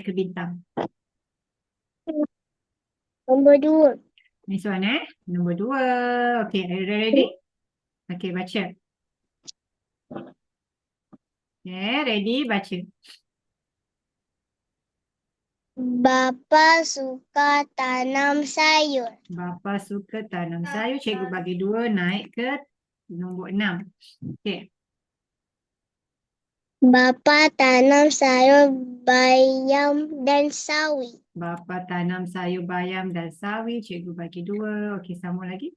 naik ke bintang? Nombor 2. This one Nombor 2. Okay, are you ready? Okay, baca. Okay, ready, baca. Bapa suka tanam sayur. Bapa suka tanam sayur. Cikgu bagi 2 naik ke nombor 6. Okay. Bapa tanam sayur bayam dan sawi. Bapa tanam sayur bayam dan sawi. Cikgu bagi 2. Okey, sambung lagi.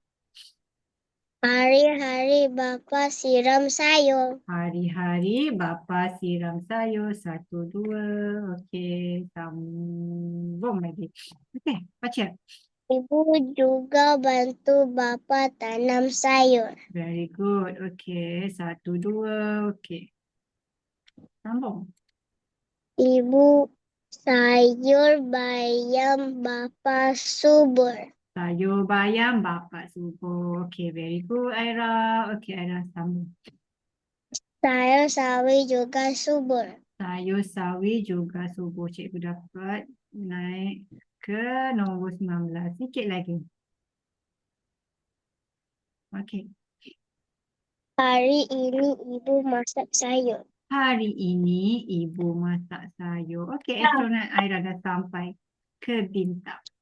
Hari-hari bapa siram sayur. Hari-hari bapa siram sayur. 1, 2. Okey, sambung lagi. Okey, baca. Ibu juga bantu bapa tanam sayur. Very good. Okey, 1, 2. Okey. Sambung. Ibu sayur bayam bapa subur. Sayur bayam bapa subur. Okey, very good Aira. Okey, Aira sambung. Sayur sawi juga subur. Sayur sawi juga subur. Cikgu dapat naik ke nombor 19. Sikit lagi. Okey. Hari ini ibu masak sayur. Hari ini ibu masak sayur. Okey, astronaut Aira dah sampai ke bintang.